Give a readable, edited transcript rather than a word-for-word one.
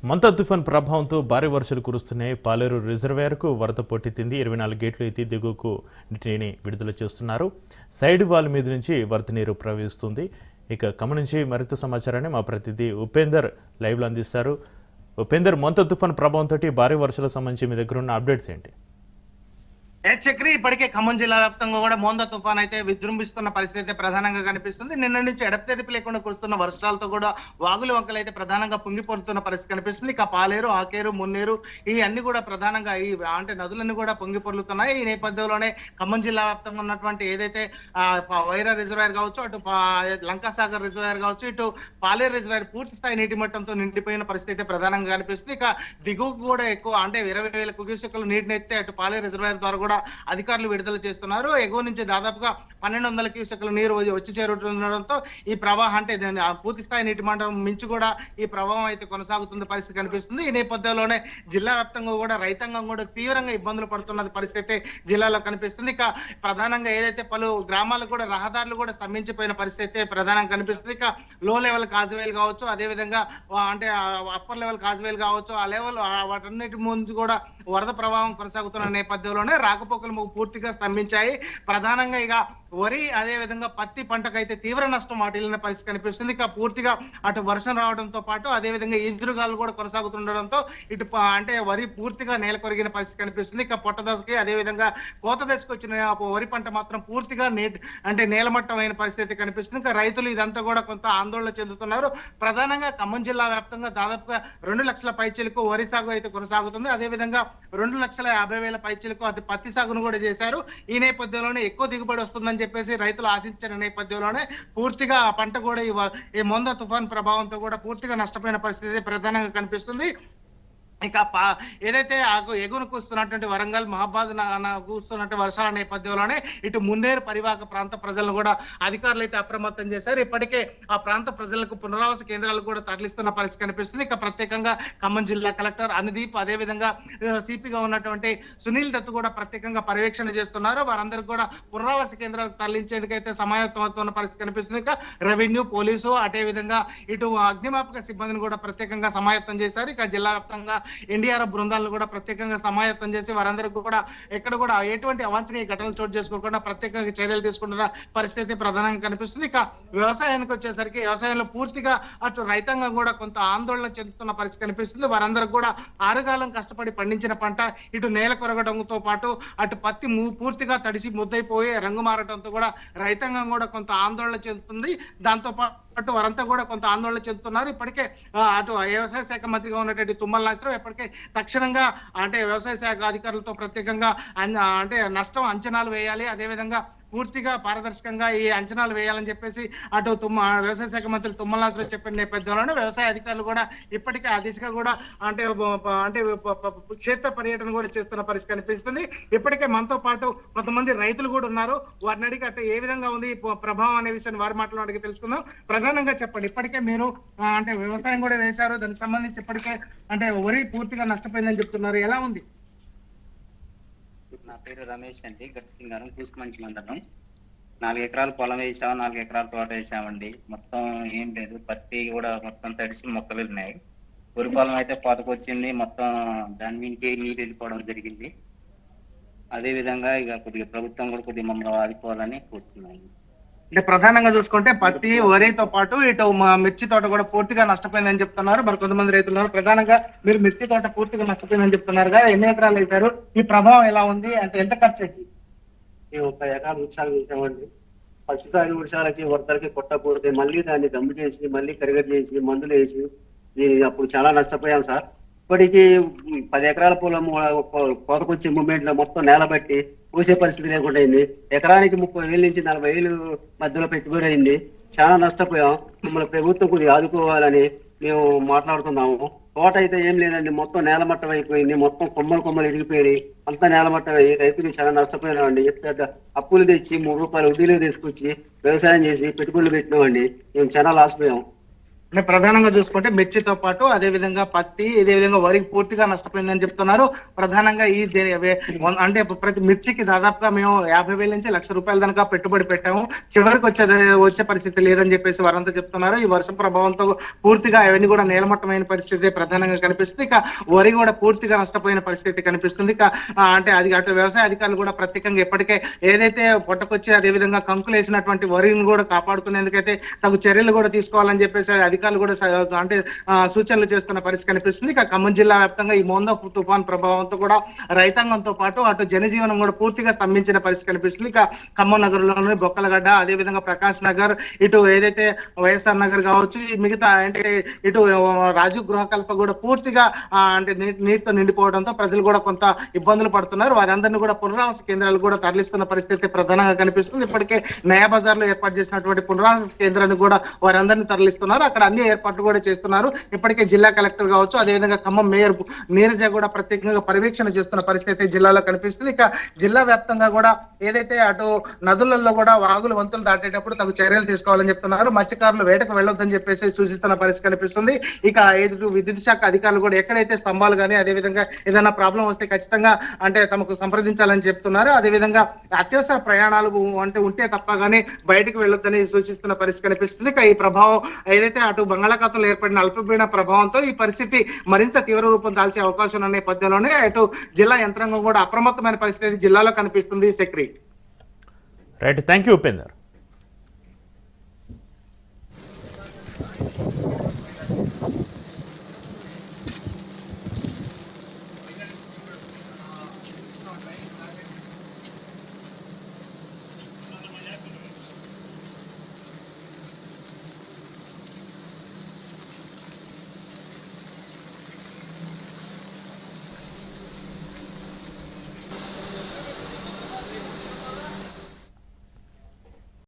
మంతా తుఫాన్ ప్రభావంతో భారీ వర్షాలు కురుస్తున్నాయి. పాలేరు రిజర్వాయర్కు వరద పొట్టెత్తింది. 24 గేట్లు ఎత్తి దిగువకు నీటిని విడుదల చేస్తున్నారు. సైడ్ వాల్ మీద నుంచి వరద నీరు ప్రవహిస్తుంది. ఇక ఖమ్మం నుంచి మరింత సమాచారాన్ని మా ప్రతినిధి ఉపేందర్ లైవ్లో అందిస్తారు. ఉపేందర్, మంతా తుఫాన్ ప్రభావంతో భారీ వర్షాలకు సంబంధించి మీ దగ్గర ఉన్న అప్డేట్స్ ఏంటి? చక్రి ఇప్పటికే ఖమ్మం జిల్లా వ్యాప్తంగా కూడా మోందా తుఫాన్ అయితే విజృంభిస్తున్న పరిస్థితి అయితే ప్రధానంగా కనిపిస్తుంది. నిన్న నుంచి ఎడతెరిపి లేకుండా కురుస్తున్న వర్షాలతో కూడా వాగులు వంకలు అయితే ప్రధానంగా పొంగిపోతున్న పరిస్థితి కనిపిస్తుంది. ఇక పాలేరు, ఆకేరు, మున్నేరు ఈ అన్ని కూడా ప్రధానంగా ఈ నదులన్నీ కూడా పొంగి పొర్లుతున్నాయి. ఈ నేపథ్యంలోనే ఖమ్మం జిల్లా వ్యాప్తంగా ఉన్నటువంటి ఏదైతే వైరా రిజర్వాయర్ కావచ్చు, అటు లంకాసాగర్ రిజర్వాయర్ కావచ్చు, ఇటు పాలేరు రిజర్వాయర్ పూర్తి స్థాయి నీటి మట్టంతో నిండిపోయిన పరిస్థితి అయితే ప్రధానంగా కనిపిస్తుంది. ఇక దిగువకు కూడా ఎక్కువ 20,000 క్యూసెక్కులు నీటిని ఎత్తే అటు పాలేరు రిజర్వాయర్ ద్వారా కూడా అధికారులు విడుదల చేస్తున్నారు. ఎగువ నుంచి దాదాపుగా 1,200 క్యూసెక్ల నీరు వచ్చి చేరుతుండడంతో ఈ ప్రవాహం పూర్తి స్థాయి నీటి మండలం మించి కూడా ఈ ప్రవాహం అయితే కొనసాగుతున్న పరిస్థితి కనిపిస్తుంది. ఈ నేపథ్యంలోనే జిల్లా వ్యాప్తంగా కూడా రైతాంగం కూడా తీవ్రంగా ఇబ్బందులు పడుతున్న పరిస్థితి అయితే జిల్లాలో కనిపిస్తుంది. ఇక ప్రధానంగా ఏదైతే పలు గ్రామాలకు కూడా రహదారులు కూడా స్తంభించిపోయిన పరిస్థితి అయితే ప్రధానంగా కనిపిస్తుంది. ఇక లో లెవెల్ కాజువేలు కావచ్చు, అదేవిధంగా అప్పర్ లెవెల్ కాజువేలు కావచ్చు, ఆ లెవెల్ వాటన్నిటి ముందు కూడా వరద ప్రవాహం కొనసాగుతున్న నేపథ్యంలోనే రాకపోకలు పూర్తిగా స్తంభించాయి. ప్రధానంగా ఇక వరి అదే విధంగా పత్తి పంటకైతే తీవ్ర నష్టం వాటిల్లిన పరిస్థితి కనిపిస్తుంది. ఇక పూర్తిగా అటు వర్షం రావడంతో పాటు అదే విధంగా ఎదురుగాలు కూడా కొనసాగుతుండడంతో ఇటు వరి పూర్తిగా నేల కొరిగిన పరిస్థితి కనిపిస్తుంది. ఇక పొట్ట దశకి అదే విధంగా కోత దశకు వచ్చిన వరి పంట మాత్రం పూర్తిగా నేలమట్టం అయిన పరిస్థితి కనిపిస్తుంది. ఇంకా రైతులు ఇదంతా కూడా కొంత ఆందోళన చెందుతున్నారు. ప్రధానంగా ఖమ్మం జిల్లా వ్యాప్తంగా దాదాపుగా 2 లక్షల పైచీలకు వరి సాగు అయితే కొనసాగుతుంది. అదే విధంగా 2,50,000 పైచీలకు అటు పత్తి సాగును కూడా చేశారు. ఈ నేపథ్యంలోనే ఎక్కువ దిగుబడి వస్తుందని చెప్పేసి రైతులు ఆశించిన నేపథ్యంలోనే పూర్తిగా ఆ పంట కూడా ఈ మోందా తుఫాన్ ప్రభావంతో కూడా పూర్తిగా నష్టపోయిన పరిస్థితి ప్రధానంగా కనిపిస్తుంది. ఇక ఏదైతే ఎగువన కూస్తున్నటువంటి వరంగల్, మహబాద్ కూస్తున్నటువంటి వర్షాల నేపథ్యంలోనే ఇటు మున్నేరు పరివాహక ప్రాంత ప్రజలను కూడా అధికారులు అయితే అప్రమత్తం చేశారు. ఇప్పటికే ఆ ప్రాంత ప్రజలకు పునరావాస కేంద్రాలకు కూడా తరలిస్తున్న పరిస్థితి కనిపిస్తుంది. ఇక ప్రత్యేకంగా ఖమ్మం జిల్లా కలెక్టర్ అనుదీప్, అదేవిధంగా సిపిగా ఉన్నటువంటి సునీల్ దత్ కూడా ప్రత్యేకంగా పర్యవేక్షణ చేస్తున్నారు. వారందరికీ కూడా పునరావాస కేంద్రాలకు తరలించేందుకైతే సమాయత్తమవుతున్న పరిస్థితి కనిపిస్తుంది. ఇక రెవెన్యూ, పోలీసు, అదే విధంగా ఇటు అగ్నిమాపక సిబ్బందిని కూడా ప్రత్యేకంగా సమాయత్తం చేశారు. ఇక జిల్లా వ్యాప్తంగా ఎన్డీఆర్ఎఫ్ బృందాలను కూడా ప్రత్యేకంగా సమాయత్తం చేసి వారందరికీ కూడా ఎక్కడ కూడా ఎటువంటి అవాంఛనీయ ఘటనలు చోటు చేసుకోకుండా ప్రత్యేకంగా చర్యలు తీసుకుంటున్న పరిస్థితి ప్రధానంగా కనిపిస్తుంది. ఇక వ్యవసాయానికి వచ్చేసరికి వ్యవసాయంలో పూర్తిగా అటు రైతాంగం కూడా కొంత ఆందోళన చెందుతున్న పరిస్థితి కనిపిస్తుంది. వారందరూ కూడా ఆరుగాలం కష్టపడి పండించిన పంట ఇటు నేల కొరగడంతో పాటు అటు పత్తి పూర్తిగా తడిసి ముద్దైపోయి రంగు మారడంతో కూడా రైతాంగం కూడా కొంత ఆందోళన చెందుతుంది. దాంతో పాటు వారంతా కూడా కొంత ఆందోళన చెందుతున్నారు. ఇప్పటికే అటు వ్యవసాయ శాఖ మంత్రిగా ఉన్నటువంటి తుమ్మల నాగేశ్వరరావు ఇప్పటికే తక్షణంగా వ్యవసాయ శాఖ అధికారులతో ప్రత్యేకంగా నష్టం అంచనాలు వేయాలి, అదేవిధంగా పూర్తిగా పారదర్శకంగా ఈ అంచనాలు వేయాలని చెప్పేసి అటు వ్యవసాయ శాఖ మంత్రి తుమ్మల నాగేశ్వరరావు చెప్పిన నేపథ్యంలోనే వ్యవసాయ అధికారులు కూడా ఇప్పటికే ఆ దిశగా కూడా క్షేత్ర పర్యటన కూడా చేస్తున్న పరిస్థితి కనిపిస్తుంది. ఇప్పటికే మనతో పాటు కొంతమంది రైతులు కూడా ఉన్నారు. వారిని అడిగి ఏ విధంగా ఉంది ప్రభావం అనే విషయాన్ని వారి మాటలో అడిగి తెలుసుకుందాం. ప్రధానంగా చెప్పండి, ఇప్పటికే మీరు వ్యవసాయం కూడా వేశారు, దానికి సంబంధించి ఇప్పటికే వరి పూర్తిగా నష్టపోయిందని చెప్తున్నారు, ఎలా ఉంది? నా పేరు రమేష్ అండి, గట్టిసింగారం, కూసుమంచి మండలం. 4 ఎకరాలు పొలం వేసాము, 4 ఎకరాల తోట వేసామండి. మొత్తం ఏం లేదు, పత్తి కూడా మొత్తం తడిసి మొక్కలు ఉన్నాయి. వరి పొలం అయితే కోతకొచ్చింది, మొత్తం దాని మీదకి నీరు వెళ్ళిపోవడం జరిగింది. అదే విధంగా ఇక కొద్దిగా ప్రభుత్వం కూడా కొద్దిగా మమ్మల్ని ఆదుకోవాలని కోరుతున్నాను. ప్రధానంగా చూసుకుంటే పత్తి, వరితో పాటు ఇటు మిర్చి తోట కూడా పూర్తిగా నష్టపోయిందని చెప్తున్నారు. మరి కొంతమంది రైతులు ప్రధానంగా మీరు మిర్చి తోట పూర్తిగా నష్టపోయిందని చెప్తున్నారు కదా, ఎన్ని ఎకరాలు వేశారు, ఈ ప్రభావం ఎలా ఉంది, ఎంత ఖర్చు అయింది? 1 ఎకరాలు వృక్షాలు వేసామండి. పచ్చిసారి వృక్షాలకి వరదలకి కొట్టకూడదు, మళ్ళీ దాన్ని దమ్ము చేసి మళ్ళీ కరిగట్ చేసి మందులు వేసి అప్పుడు చాలా నష్టపోయాం సార్. ఇప్పటికీ 10 ఎకరాల పొలం కోతకొచ్చే మూమెంట్ లో మొత్తం నేల బట్టి పూసే పరిస్థితి లేకుండా అయింది. ఎకరానికి 30,000 నుంచి 40,000 మధ్యలో పెట్టుబడి అయింది. చాలా నష్టపోయాం. మమ్మల్ని ప్రభుత్వం కొద్దిగా ఆదుకోవాలని మేము మాట్లాడుతున్నాము. తోట అయితే ఏం లేదండి, మొత్తం నేలమట్టం అయిపోయింది. మొత్తం కొమ్మలు ఇరిగిపోయి అంతా నేలమట్టం అయ్యి రైతులు చాలా నష్టపోయినామండి. పెద్ద అప్పులు తెచ్చి 3 రూపాయలు వడ్డీలు తీసుకొచ్చి వ్యవసాయం చేసి పెట్టుబడులు పెట్టినామండి. మేము చాలా లాస్ పోయాం. అంటే ప్రధానంగా చూసుకుంటే మిర్చితో పాటు అదే విధంగా పత్తి ఇదే విధంగా వరి పూర్తిగా నష్టపోయిందని చెప్తున్నారు. ప్రధానంగా అంటే ప్రతి మిర్చికి దాదాపుగా మేము 50,000 నుంచి ₹1,00,000 దాకా పెట్టుబడి పెట్టాము, చివరికి వచ్చే పరిస్థితి లేదని చెప్పేసి వారంతా చెప్తున్నారు. ఈ వర్షం ప్రభావంతో పూర్తిగా అవన్నీ కూడా నేలమట్టమైన పరిస్థితి ప్రధానంగా కనిపిస్తుంది. ఇక వరి కూడా పూర్తిగా నష్టపోయిన పరిస్థితి కనిపిస్తుంది. ఇక అంటే అది అటు వ్యవసాయ అధికారులు కూడా ప్రత్యేకంగా ఇప్పటికే ఏదైతే పొట్టకొచ్చి అదే విధంగా కంకులు వేసినటువంటి వరిని కూడా కాపాడుకునేందుకైతే తగు చర్యలు కూడా తీసుకోవాలని చెప్పేసి అధికారులు కూడా అంటే సూచనలు చేస్తున్న పరిస్థితి కనిపిస్తుంది. ఇక ఖమ్మం జిల్లా వ్యాప్తంగా ఈ మోందా తుఫాన్ ప్రభావంతో కూడా రైతాంగంతో పాటు అటు జనజీవనం కూడా పూర్తిగా స్తంభించిన పరిస్థితి కనిపిస్తుంది. ఇక ఖమ్మం నగరంలోని బొక్కలగడ్డ అదే విధంగా ప్రకాష్ నగర్ ఇటు ఏదైతే వైఎస్ఆర్ నగర్ కావచ్చు మిగతా అంటే ఇటు రాజీవ్ గృహకల్ప కూడా పూర్తిగా అంటే నీటితో నిండిపోవడంతో ప్రజలు కూడా కొంత ఇబ్బందులు పడుతున్నారు. వారందరినీ కూడా పునరావాస కేంద్రాలు కూడా తరలిస్తున్న పరిస్థితి ప్రధానంగా కనిపిస్తుంది. ఇప్పటికే నయా బజార్ లో ఏర్పాటు చేసినటువంటి పునరావాస కేంద్రాన్ని కూడా వారందరినీ తరలిస్తున్నారు. అక్కడ అన్ని ఏర్పాట్లు కూడా చేస్తున్నారు. ఇప్పటికే జిల్లా కలెక్టర్ కావచ్చు అదేవిధంగా ఖమ్మం మేయర్ నీరజ కూడా ప్రత్యేకంగా పర్యవేక్షణ చేస్తున్న పరిస్థితి జిల్లాలో కనిపిస్తుంది. ఇక జిల్లా వ్యాప్తంగా కూడా ఏదైతే అటు నదులలో కూడా వాగులు వంతులు దాటేటప్పుడు తగు చర్యలు తీసుకోవాలని చెప్తున్నారు. మత్స్యకారులు వేటకు వెళ్ళొద్దని చెప్పేసి సూచిస్తున్న పరిస్థితి కనిపిస్తుంది. ఇక విద్యుత్ శాఖ అధికారులు కూడా ఎక్కడైతే స్తంభాలు కానీ అదేవిధంగా ఏదైనా ప్రాబ్లం వస్తే ఖచ్చితంగా అంటే తమకు సంప్రదించాలని చెప్తున్నారు. అదేవిధంగా అత్యవసర ప్రయాణాలు అంటే ఉంటే తప్ప కానీ బయటకు వెళ్ళొద్దని సూచిస్తున్న పరిస్థితి కనిపిస్తుంది. ఇక ఈ ప్రభావం ఏదైతే అటు బంగాళాఖాతంలో ఏర్పడిన అల్పపీడన ప్రభావంతో ఈ పరిస్థితి మరింత తీవ్ర రూపం దాల్చే అవకాశం ఉన్న నేపథ్యంలోనే అటు జిల్లా యంత్రాంగం కూడా అప్రమత్తమైన పరిస్థితి జిల్లాలో కనిపిస్తుంది. Secretary right, thank you Upender.